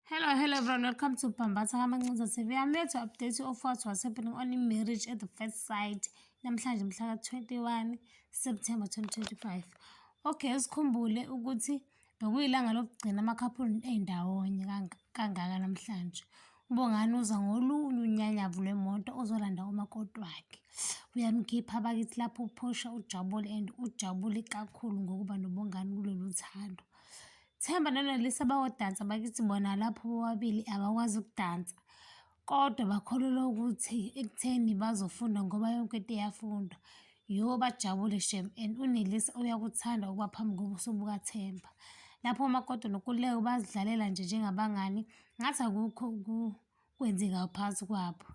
Hello everyone, welcome to Bambatha Kamancinza TV. I'm here to update you of what was happening on Marriage at the First Sight. Namhlanje mhla 21 September 2025. Okay, sikhumbule ukuthi bekuyilanga lokugcina ama-couple endawonye kangaka namhlanje. UBongani uza ngolunye unyanyavu lwemoto ozolanda umakoti wakhe. Uyamkhipha bakithi lapho uPortia ujabule and ujabule kakhulu ngokuba noBongani kulolu thando. Themba noNelisa bayodansa bakithi bona lapho bobabili abakwazi ukudansa, kodwa bakholelwa ukuthi ekutheni bazofunda ngoba yonke into iyafundwa. Yibo bajabule shem and uNelisa uyakuthanda ukuba phambi kobuso bukaThemba. Lapho umakoti noKululeka bazidlalela nje njengabangani, ngathi akukho kwenzeka phakathi kwabo.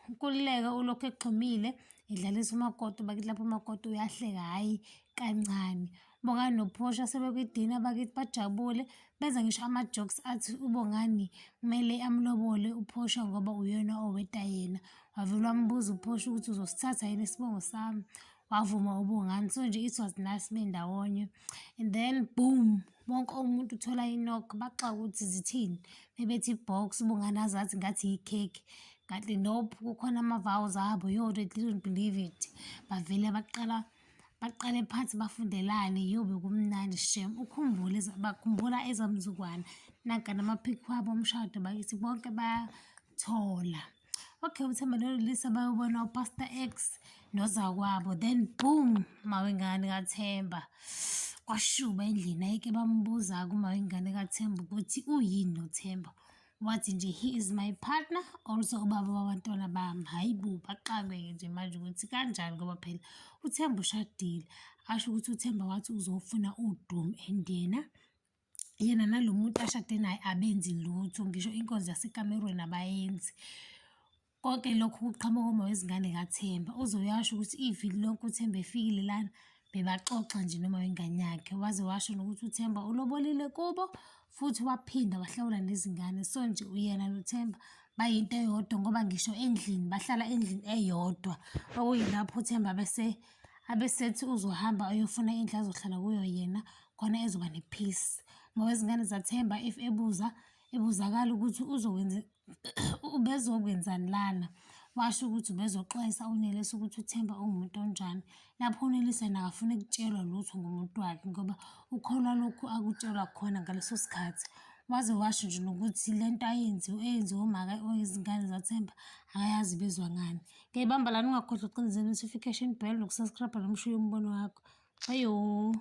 uKululeka ulokhu exhumile edlalisa umakoti bakithi lapho umakoti uyahleka, hhayi kancane. UBongani noPortia sebekwidina bakithi bajabule, benza ngisho ama-jokes athi uBongani kumele amlobole uPortia ngoba uyena oweta yena. Wavele wambuza uPortia ukuthi uzosithatha yini isibongo sami, wavuma uBongani. So nje it was nice bendawonye, and then boom, wonke umuntu uthola inokho, baxaka ukuthi zithini, bebethi box. uBongani azathi ngathi ikhekhe, kanti nope, kukhona ama-vows abo. Yo, they didn't believe it. Bavele baqale phansi bafundelane. Yo, bekumnandi shem. Bakhumbula ezamzukwana, nanka namaphikhi wabo omshado bakithi bonke bayathola. Okay, uThemba noNelisa bayobona uPastor X nozakwabo, then boom, mawengane kaThemba kwashuba endlini. Ayike bambuza kumawengane kaThemba ukuthi uyini noThemba. Wathi nje he is my partner, also ubaba wabantwana bami. Hayi bo, baqake nje manje ukuthi kanjani ngoba phela uThemba ushadile. Asho ukuthi uThemba wathi uzofuna udumo and yena nalo muntu ashade naye abenzi lutho, ngisho inkonzo yasekamerweni abayenzi. Konke lokhu kuqhamuka umawezingane kaThemba. Uzoyasho ukuthi iviki lonke uThemba efikile lana bebaxoxa nje noma wengane yakhe, waze washo nokuthi uThemba ulobolile kubo futhi waphinda wahlawula nezingane. So nje uyena noThemba bayinto eyodwa ngoba ngisho endlini bahlala endlini eyodwa, okuyilapho uThemba abesethi uzohamba ayofuna indlu azohlala kuyo yena khona ezoba ne-peace. Ngoba izingane zaThemba if ebuzakala ukuthi ubezokwenzani lana, washo ukuthi ubezoxwayisa uNelisa ukuthi uThemba ungumuntu onjani. Lapho uNelisa yena akafuna ukutshelwa lutho ngumuntu wakhe ngoba ukholwa lokhu akutshelwa khona ngaleso sikhathi. Waze washo nje nokuthi lento eyenziwe izingane zaThemba akayazi bezwa ngani. Ngiyayibamba lana, ungakhohlwa ukucindezela i-notification bell nokusubscribe nomshiya umbono wakho. Ayo.